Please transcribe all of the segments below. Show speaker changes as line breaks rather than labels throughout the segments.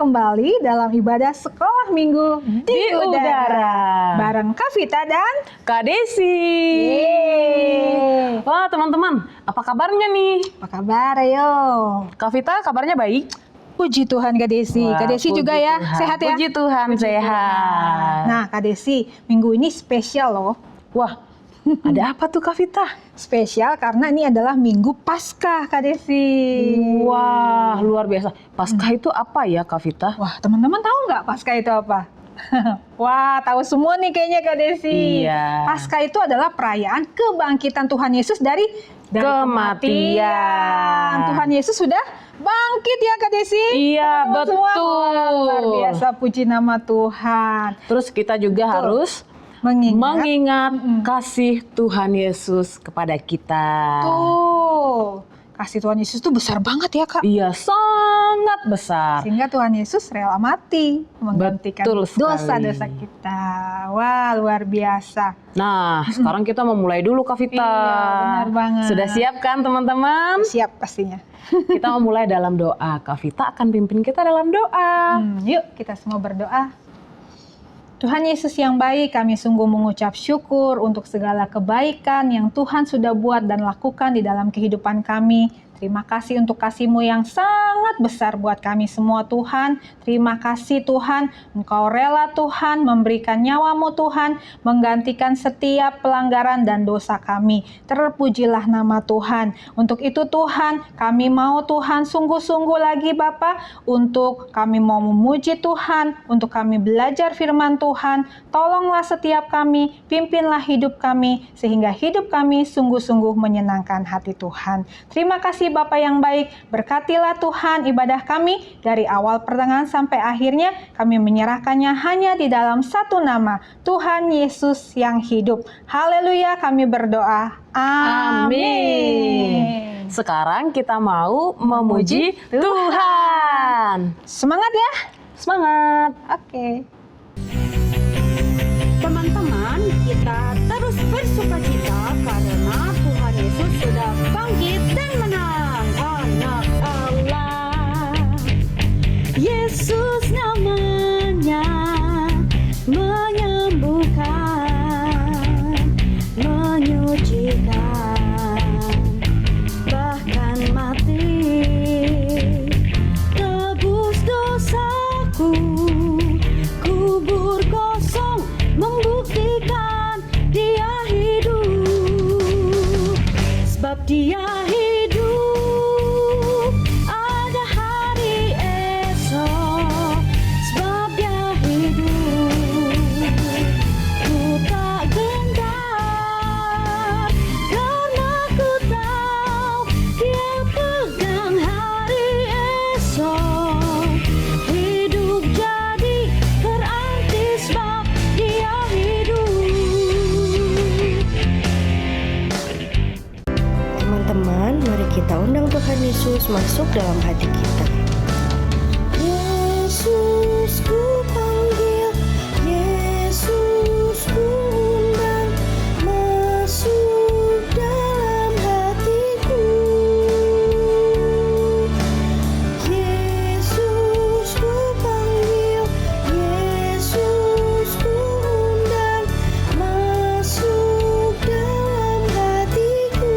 kembali dalam ibadah sekolah minggu di udara. Bareng Kak Vita dan
Kak Desi. Wah teman-teman, apa kabarnya nih?
Apa kabar ayo?
Kak Vita kabarnya baik?
Puji Tuhan Kak Desi.
Wah,
Kak Desi juga ya,
Tuhan.
sehat ya?
Puji Tuhan, sehat.
Nah Kak Desi, minggu ini spesial loh.
Wah, ada apa tuh Kak Vita?
Spesial karena ini adalah minggu Paskah Kak Desi.
Wah, luar biasa. Paskah itu apa ya Kak Vita?
Wah, teman-teman tahu nggak Paskah itu apa? Wah, tahu semua nih kayaknya Kak Desi.
Iya.
Paskah itu adalah perayaan kebangkitan Tuhan Yesus dari kematian. Tuhan Yesus sudah bangkit ya Kak Desi?
Iya,
Teman-teman
betul.
semua. Luar biasa, puji nama Tuhan.
Terus kita juga harus mengingat kasih Tuhan Yesus kepada kita.
Tuh, kasih Tuhan Yesus tuh besar banget ya Kak.
Iya, sangat besar.
Sehingga Tuhan Yesus rela mati menggantikan
Betul sekali.
dosa-dosa kita. Wah, luar biasa.
Nah, sekarang kita memulai dulu Kak Vita.
Iya, benar banget.
Sudah siap kan teman-teman?
Siap pastinya.
Kita memulai dalam doa. Kak Vita akan pimpin kita dalam doa.
Yuk kita semua berdoa. Tuhan Yesus yang baik, kami sungguh mengucap syukur untuk segala kebaikan yang Tuhan sudah buat dan lakukan di dalam kehidupan kami. Terima kasih untuk kasih-Mu yang sangat besar buat kami semua Tuhan. Terima kasih Tuhan, Engkau rela Tuhan memberikan nyawa-Mu Tuhan, menggantikan setiap pelanggaran dan dosa kami. Terpujilah nama Tuhan. Untuk itu Tuhan, kami mau Tuhan sungguh-sungguh lagi Bapa, untuk kami mau memuji Tuhan, untuk kami belajar firman Tuhan. Tolonglah setiap kami, pimpinlah hidup kami, sehingga hidup kami sungguh-sungguh menyenangkan hati Tuhan. Terima kasih Bapa yang baik, berkatilah Tuhan ibadah kami dari awal pertengahan sampai akhirnya, kami menyerahkannya hanya di dalam satu nama, Tuhan Yesus yang hidup. Haleluya, kami berdoa. Amin.
Sekarang kita mau memuji Tuhan.
Semangat ya.
Semangat.
Oke.
Teman-teman, kita terus bersukacita karena Tuhan Yesus sudah bangkit dan menang. Anak Allah, Yesus namanya, menyembuhkan, menyucikan, bahkan mati, tebus dosaku, kubur kosong membuktikan dia hidup, sebab dia hidup, ada hari esok, sebab dia hidup, ku tak gentar, karena ku tahu dia pegang hari esok, hidup jadi berarti sebab dia hidup.
Teman-teman, mari kita undang Tuhan Yesus masuk dalam hati kita. Yesus ku panggil, Yesus ku undang, masuk dalam hatiku. Yesus ku panggil, Yesus ku undang, masuk dalam hatiku.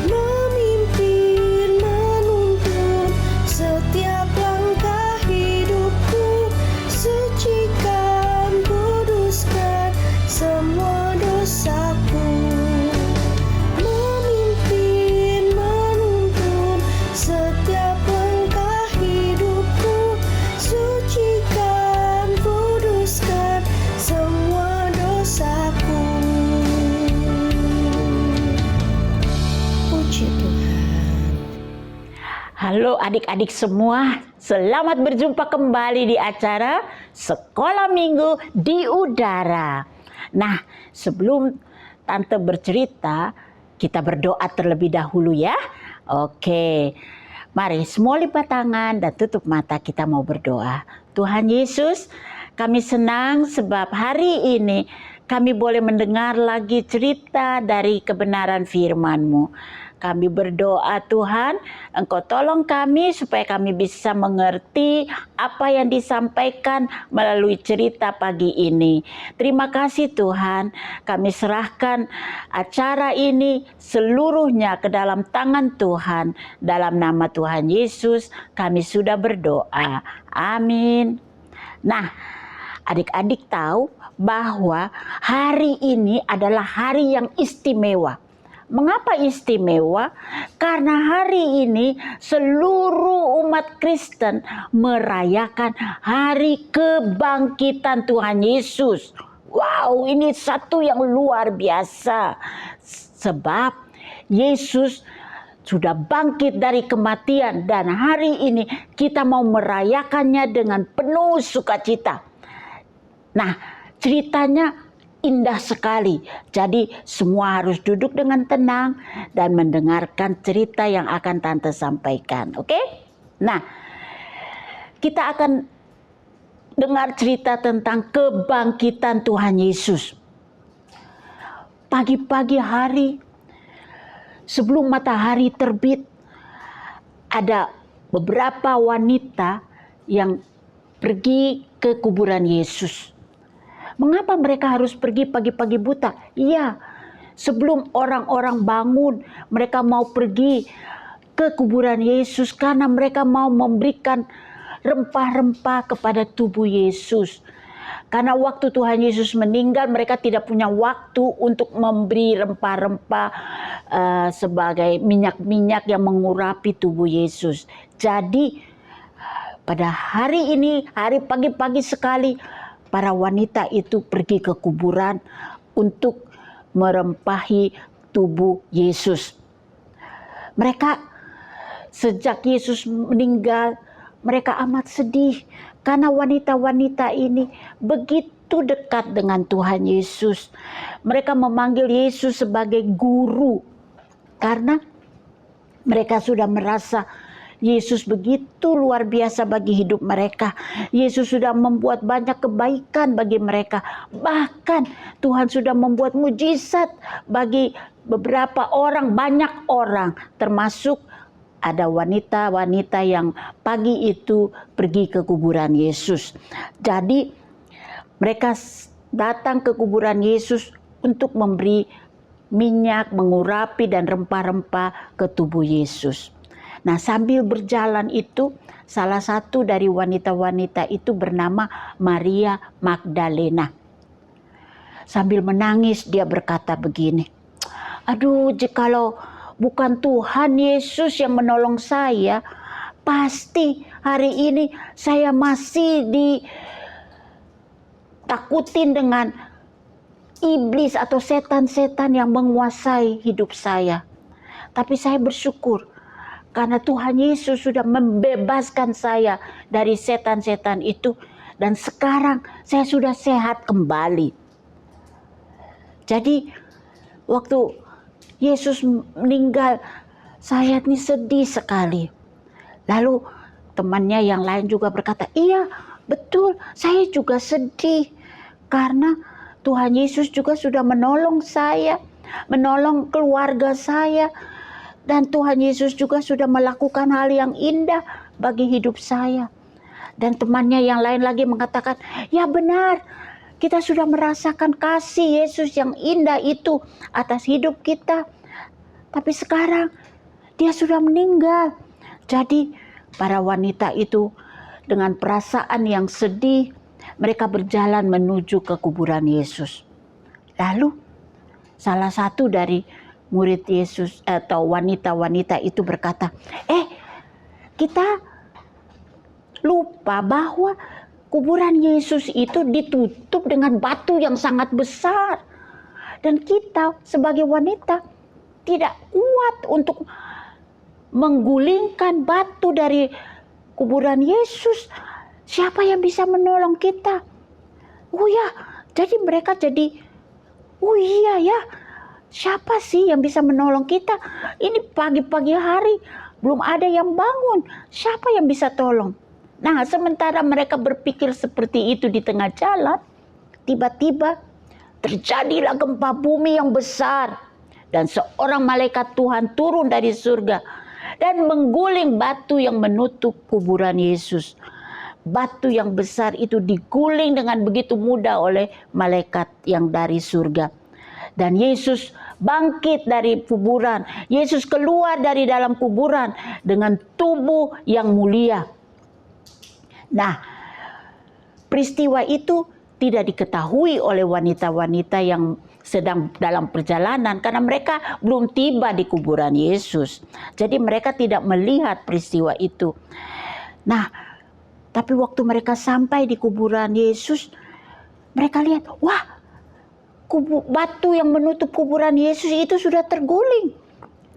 Memimpin, menuntun setiap langkah hidupku, sucikan, kuduskan semua dosaku. Memimpin, menuntun setiap langkah hidupku, sucikan, kuduskan semua dosaku. Puji Tuhan.
Halo adik-adik semua, selamat berjumpa kembali di acara Sekolah Minggu di Udara. Nah, sebelum Tante bercerita, kita berdoa terlebih dahulu ya. Oke, mari semua lipat tangan dan tutup mata, kita mau berdoa. Tuhan Yesus, kami senang sebab hari ini kami boleh mendengar lagi cerita dari kebenaran firman-Mu. Kami berdoa Tuhan, Engkau tolong kami supaya kami bisa mengerti apa yang disampaikan melalui cerita pagi ini. Terima kasih Tuhan, kami serahkan acara ini seluruhnya ke dalam tangan Tuhan. Dalam nama Tuhan Yesus kami sudah berdoa. Amin. Nah, adik-adik tahu bahwa hari ini adalah hari yang istimewa. Mengapa istimewa? Karena hari ini seluruh umat Kristen merayakan hari kebangkitan Tuhan Yesus. Wow, ini satu yang luar biasa. Sebab Yesus sudah bangkit dari kematian dan hari ini kita mau merayakannya dengan penuh sukacita. Nah, ceritanya indah sekali. Jadi semua harus duduk dengan tenang dan mendengarkan cerita yang akan Tante sampaikan. Oke? Nah, kita akan dengar cerita tentang kebangkitan Tuhan Yesus. Pagi-pagi hari sebelum matahari terbit, ada beberapa wanita yang pergi ke kuburan Yesus. Mengapa mereka harus pergi pagi-pagi buta? Iya, sebelum orang-orang bangun, mereka mau pergi ke kuburan Yesus karena mereka mau memberikan rempah-rempah kepada tubuh Yesus. Karena waktu Tuhan Yesus meninggal, mereka tidak punya waktu untuk memberi rempah-rempah sebagai minyak-minyak yang mengurapi tubuh Yesus. Jadi pada hari ini, hari pagi-pagi sekali, para wanita itu pergi ke kuburan untuk merempahi tubuh Yesus. Mereka sejak Yesus meninggal, mereka amat sedih karena wanita-wanita ini begitu dekat dengan Tuhan Yesus. Mereka memanggil Yesus sebagai guru karena mereka sudah merasa Yesus begitu luar biasa bagi hidup mereka. Yesus sudah membuat banyak kebaikan bagi mereka. Bahkan Tuhan sudah membuat mujizat bagi beberapa orang, banyak orang. Termasuk ada wanita-wanita yang pagi itu pergi ke kuburan Yesus. Jadi mereka datang ke kuburan Yesus untuk memberi minyak, mengurapi dan rempah-rempah ke tubuh Yesus. Nah, sambil berjalan itu, salah satu dari wanita-wanita itu bernama Maria Magdalena. Sambil menangis dia berkata begini, aduh, jikalau bukan Tuhan Yesus yang menolong saya, pasti hari ini saya masih ditakutin dengan iblis atau setan-setan yang menguasai hidup saya. Tapi saya bersyukur karena Tuhan Yesus sudah membebaskan saya dari setan-setan itu. Dan sekarang saya sudah sehat kembali. Jadi waktu Yesus meninggal, saya ini sedih sekali. Lalu temannya yang lain juga berkata, iya betul, saya juga sedih. Karena Tuhan Yesus juga sudah menolong saya, menolong keluarga saya. Dan Tuhan Yesus juga sudah melakukan hal yang indah bagi hidup saya. Dan temannya yang lain lagi mengatakan, ya benar, kita sudah merasakan kasih Yesus yang indah itu atas hidup kita. Tapi sekarang dia sudah meninggal. Jadi para wanita itu dengan perasaan yang sedih, mereka berjalan menuju ke kuburan Yesus. Lalu salah satu dari murid Yesus atau wanita-wanita itu berkata, kita lupa bahwa kuburan Yesus itu ditutup dengan batu yang sangat besar. Dan kita sebagai wanita tidak kuat untuk menggulingkan batu dari kuburan Yesus. Siapa yang bisa menolong kita? Oh ya, jadi mereka oh iya ya, siapa sih yang bisa menolong kita? Ini pagi-pagi hari, belum ada yang bangun. Siapa yang bisa tolong? Nah, sementara mereka berpikir seperti itu di tengah jalan, tiba-tiba terjadilah gempa bumi yang besar. dan seorang malaikat Tuhan turun dari surga dan mengguling batu yang menutup kuburan Yesus. Batu yang besar itu diguling dengan begitu mudah oleh malaikat yang dari surga. Dan Yesus bangkit dari kuburan. Yesus keluar dari dalam kuburan dengan tubuh yang mulia. Nah, peristiwa itu tidak diketahui oleh wanita-wanita yang sedang dalam perjalanan karena mereka belum tiba di kuburan Yesus. Jadi mereka tidak melihat peristiwa itu. Nah, tapi waktu mereka sampai di kuburan Yesus, mereka lihat, wah, batu yang menutup kuburan Yesus itu sudah terguling.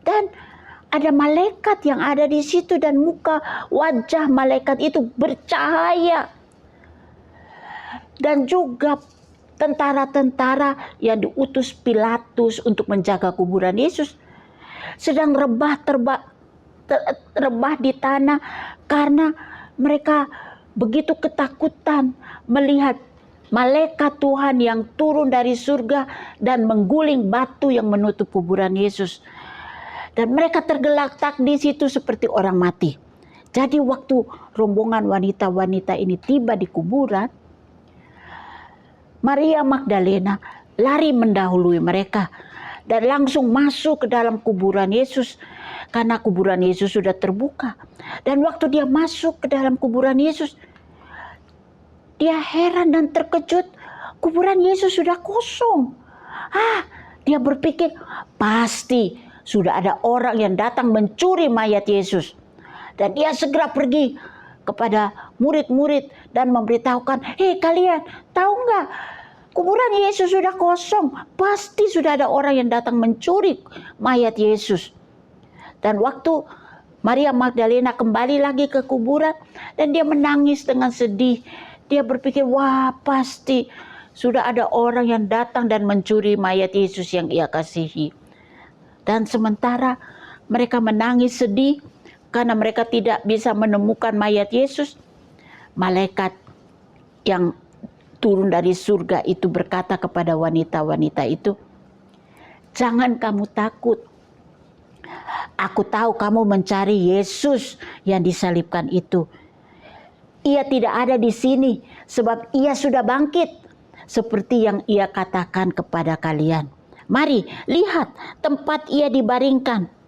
Dan ada malaikat yang ada di situ dan muka wajah malaikat itu bercahaya. Dan juga tentara-tentara yang diutus Pilatus untuk menjaga kuburan Yesus sedang rebah di tanah karena mereka begitu ketakutan melihat malaikat Tuhan yang turun dari surga dan mengguling batu yang menutup kuburan Yesus. Dan mereka tergeletak di situ seperti orang mati. Jadi waktu rombongan wanita-wanita ini tiba di kuburan, Maria Magdalena lari mendahului mereka dan langsung masuk ke dalam kuburan Yesus karena kuburan Yesus sudah terbuka. Dan waktu dia masuk ke dalam kuburan Yesus, dia heran dan terkejut, kuburan Yesus sudah kosong. Dia berpikir pasti sudah ada orang yang datang mencuri mayat Yesus. Dan dia segera pergi kepada murid-murid dan memberitahukan, hei kalian tahu nggak, kuburan Yesus sudah kosong, pasti sudah ada orang yang datang mencuri mayat Yesus. Dan waktu Maria Magdalena kembali lagi ke kuburan dan dia menangis dengan sedih, dia berpikir, wah pasti sudah ada orang yang datang dan mencuri mayat Yesus yang ia kasihi. Dan sementara mereka menangis sedih karena mereka tidak bisa menemukan mayat Yesus, malaikat yang turun dari surga itu berkata kepada wanita-wanita itu, jangan kamu takut. Aku tahu kamu mencari Yesus yang disalibkan itu. Ia tidak ada di sini sebab ia sudah bangkit seperti yang ia katakan kepada kalian. Mari lihat tempat ia dibaringkan.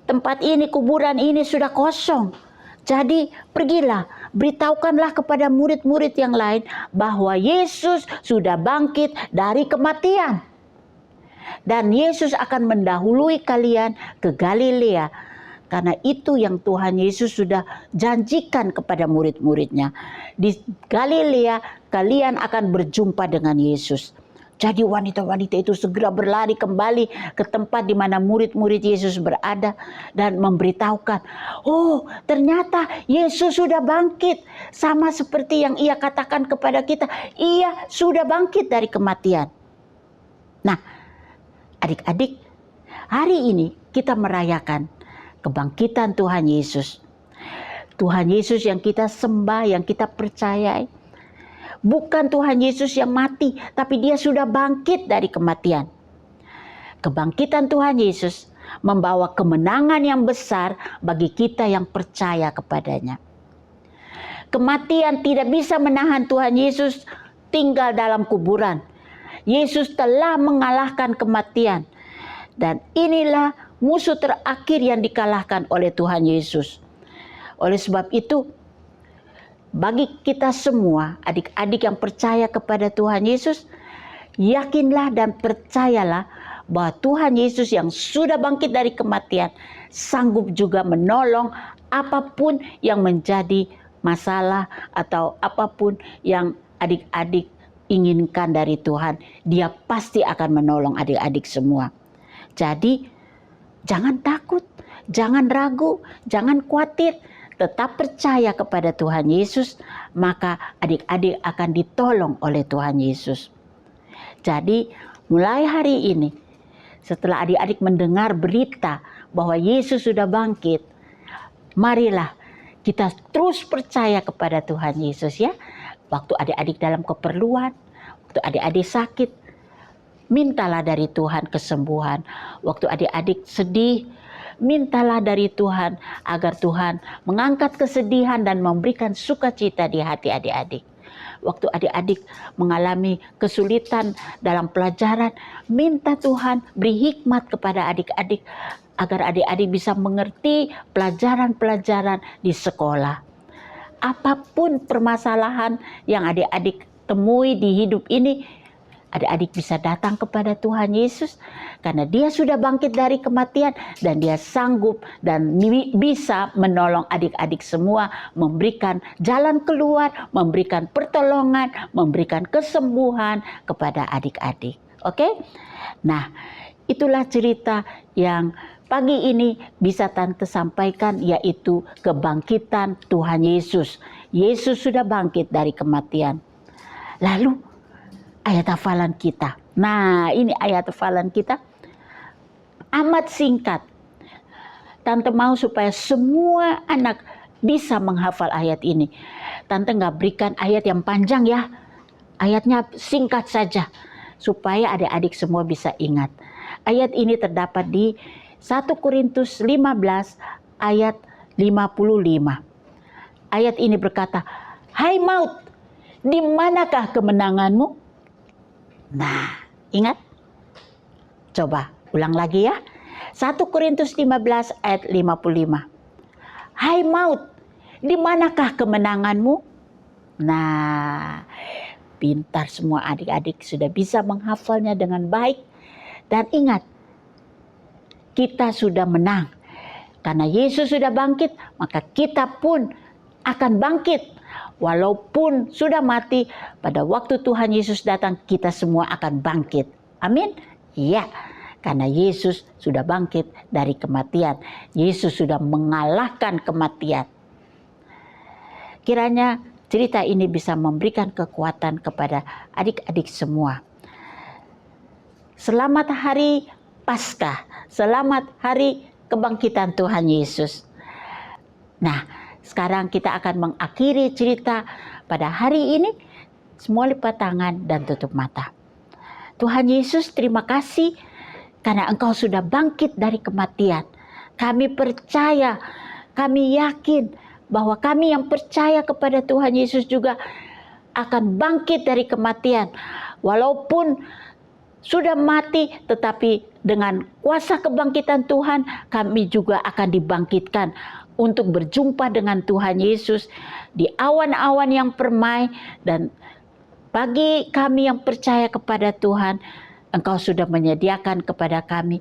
Tempat ini, kuburan ini sudah kosong. Jadi pergilah, beritahukanlah kepada murid-murid yang lain bahwa Yesus sudah bangkit dari kematian. Dan Yesus akan mendahului kalian ke Galilea. Karena itu yang Tuhan Yesus sudah janjikan kepada murid-muridnya. Di Galilea kalian akan berjumpa dengan Yesus. Jadi wanita-wanita itu segera berlari kembali ke tempat di mana murid-murid Yesus berada dan memberitahukan, oh ternyata Yesus sudah bangkit. Sama seperti yang ia katakan kepada kita, ia sudah bangkit dari kematian. Nah, adik-adik, hari ini kita merayakan kebangkitan Tuhan Yesus. Tuhan Yesus yang kita sembah, yang kita percayai. Bukan Tuhan Yesus yang mati, tapi dia sudah bangkit dari kematian. Kebangkitan Tuhan Yesus membawa kemenangan yang besar bagi kita yang percaya kepadanya. Kematian tidak bisa menahan Tuhan Yesus tinggal dalam kuburan. Yesus telah mengalahkan kematian. Dan inilah musuh terakhir yang dikalahkan oleh Tuhan Yesus. Oleh sebab itu, bagi kita semua, adik-adik yang percaya kepada Tuhan Yesus, yakinlah dan percayalah bahwa Tuhan Yesus yang sudah bangkit dari kematian sanggup juga menolong apapun yang menjadi masalah atau apapun yang adik-adik inginkan dari Tuhan. Dia pasti akan menolong adik-adik semua. Jadi jangan takut, jangan ragu, jangan khawatir. Tetap percaya kepada Tuhan Yesus, maka adik-adik akan ditolong oleh Tuhan Yesus. Jadi mulai hari ini, setelah adik-adik mendengar berita bahwa Yesus sudah bangkit, marilah kita terus percaya kepada Tuhan Yesus ya. Waktu adik-adik dalam keperluan, waktu adik-adik sakit, mintalah dari Tuhan kesembuhan. Waktu adik-adik sedih, mintalah dari Tuhan agar Tuhan mengangkat kesedihan dan memberikan sukacita di hati adik-adik. Waktu adik-adik mengalami kesulitan dalam pelajaran, minta Tuhan beri hikmat kepada adik-adik agar adik-adik bisa mengerti pelajaran-pelajaran di sekolah. Apapun permasalahan yang adik-adik temui di hidup ini, adik-adik bisa datang kepada Tuhan Yesus karena Dia sudah bangkit dari kematian dan Dia sanggup dan bisa menolong adik-adik semua, memberikan jalan keluar, memberikan pertolongan, memberikan kesembuhan kepada adik-adik. Oke? Nah, itulah cerita yang pagi ini bisa Tante sampaikan, yaitu kebangkitan Tuhan Yesus. Yesus sudah bangkit dari kematian. Lalu ayat hafalan kita. Nah, ini ayat hafalan kita amat singkat. Tante mau supaya semua anak bisa menghafal ayat ini. Tante nggak berikan ayat yang panjang ya. Ayatnya singkat saja supaya adik-adik semua bisa ingat. Ayat ini terdapat di 1 Korintus 15 ayat 55. Ayat ini berkata, "Hai maut, di manakah kemenanganmu?" Nah, ingat? Coba ulang lagi ya. 1 Korintus 15 ayat 55. "Hai maut, di manakah kemenanganmu?" Nah, pintar semua adik-adik sudah bisa menghafalnya dengan baik. Dan ingat, kita sudah menang. Karena Yesus sudah bangkit, maka kita pun akan bangkit. Walaupun sudah mati, pada waktu Tuhan Yesus datang, kita semua akan bangkit. Amin? Ya, karena Yesus sudah bangkit dari kematian. Yesus sudah mengalahkan kematian. Kiranya cerita ini bisa memberikan kekuatan kepada adik-adik semua. Selamat hari Paskah, selamat hari kebangkitan Tuhan Yesus. Nah, sekarang kita akan mengakhiri cerita pada hari ini. Semua lipat tangan dan tutup mata. Tuhan Yesus, terima kasih karena Engkau sudah bangkit dari kematian. Kami percaya, kami yakin bahwa kami yang percaya kepada Tuhan Yesus juga akan bangkit dari kematian. Walaupun sudah mati, tetapi dengan kuasa kebangkitan Tuhan, kami juga akan dibangkitkan untuk berjumpa dengan Tuhan Yesus di awan-awan yang permai. Dan bagi kami yang percaya kepada Tuhan, Engkau sudah menyediakan kepada kami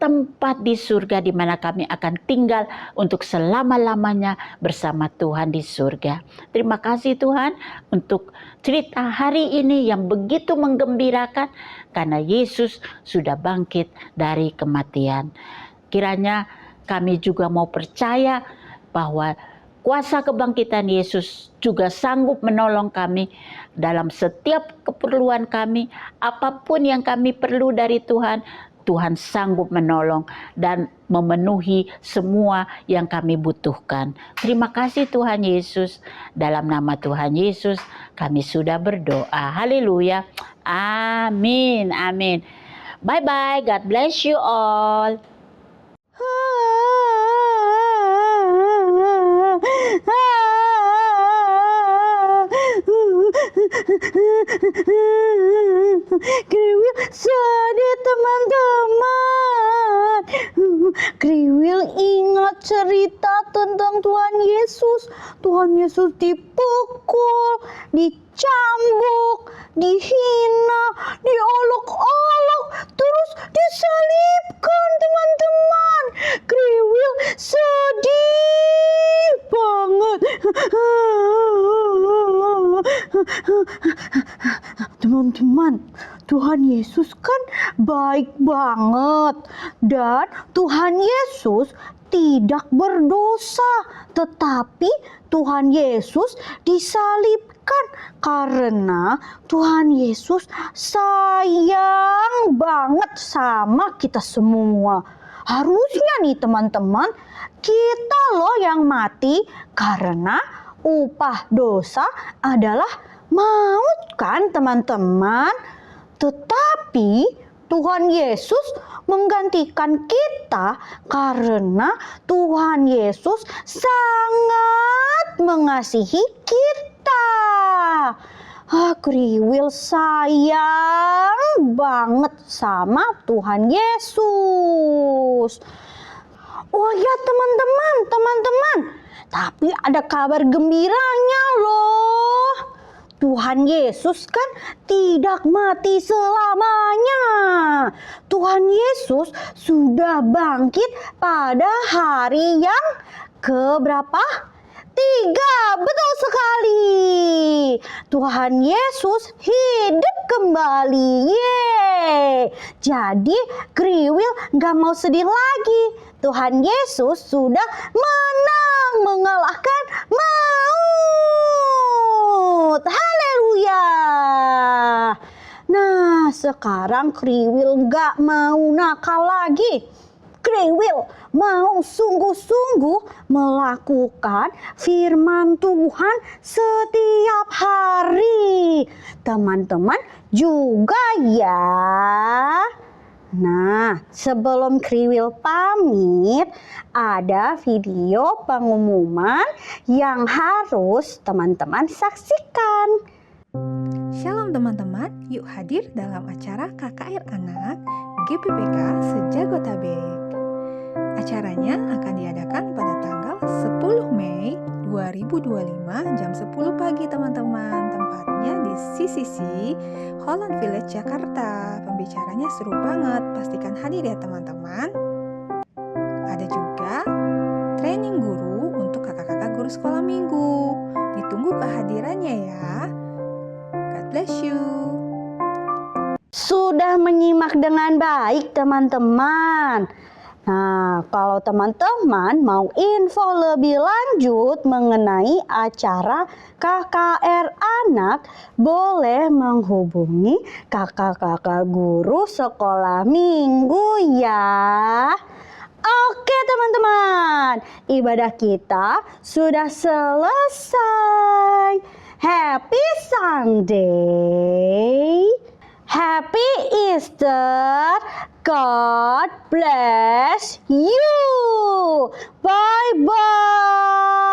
tempat di surga di mana kami akan tinggal untuk selama-lamanya bersama Tuhan di surga. Terima kasih Tuhan untuk cerita hari ini yang begitu menggembirakan karena Yesus sudah bangkit dari kematian. Kiranya kami juga mau percaya bahwa kuasa kebangkitan Yesus juga sanggup menolong kami dalam setiap keperluan kami. Apapun yang kami perlu dari Tuhan, Tuhan sanggup menolong dan memenuhi semua yang kami butuhkan. Terima kasih Tuhan Yesus. Dalam nama Tuhan Yesus kami sudah berdoa. Haleluya. Amin. Amin. Bye-bye. God bless you all.
Kriwil sedih teman-teman. Kriwil ingat cerita tentang Tuhan Yesus. Tuhan Yesus dipukul, dicambuk, dihina, diolok-olok, terus disalibkan teman-teman. Kriwil sedih banget. Teman-teman, Tuhan Yesus kan baik banget. Dan Tuhan Yesus tidak berdosa. Tetapi Tuhan Yesus disalibkan karena Tuhan Yesus sayang banget sama kita semua. Harusnya nih teman-teman, kita loh yang mati karena upah dosa adalah maut kan teman-teman. Tetapi Tuhan Yesus menggantikan kita karena Tuhan Yesus sangat mengasihi kita. Kriwil sayang banget sama Tuhan Yesus. Oh ya teman-teman, tapi ada kabar gembiranya loh. Tuhan Yesus kan tidak mati selamanya. Tuhan Yesus sudah bangkit pada hari yang keberapa? 3, betul sekali. Tuhan Yesus hidup kembali. Yeay. Jadi Kriwil gak mau sedih lagi. Tuhan Yesus sudah menang mengalahkan maut. Haleluya. Nah, sekarang Kriwil gak mau nakal lagi. Kriwil mau sungguh-sungguh melakukan firman Tuhan setiap hari. Teman-teman juga ya. Nah, sebelum Kriwil pamit, ada video pengumuman yang harus teman-teman saksikan.
Shalom teman-teman, yuk hadir dalam acara KKR Anak GPPK Sejagotabek. Acaranya akan diadakan pada tanggal 10 Mei 2025 jam 10 pagi teman-teman. Tempatnya di CCC Holland Village Jakarta. Pembicaranya seru banget, pastikan hadir ya teman-teman. Ada juga training guru untuk kakak-kakak guru sekolah minggu. Ditunggu kehadirannya ya. God bless you.
Sudah menyimak dengan baik teman-teman. Nah, kalau teman-teman mau info lebih lanjut mengenai acara KKR Anak, boleh menghubungi kakak-kakak guru sekolah minggu ya. Oke teman-teman, ibadah kita sudah selesai. Happy Sunday. Happy Easter. God bless you. Bye-bye.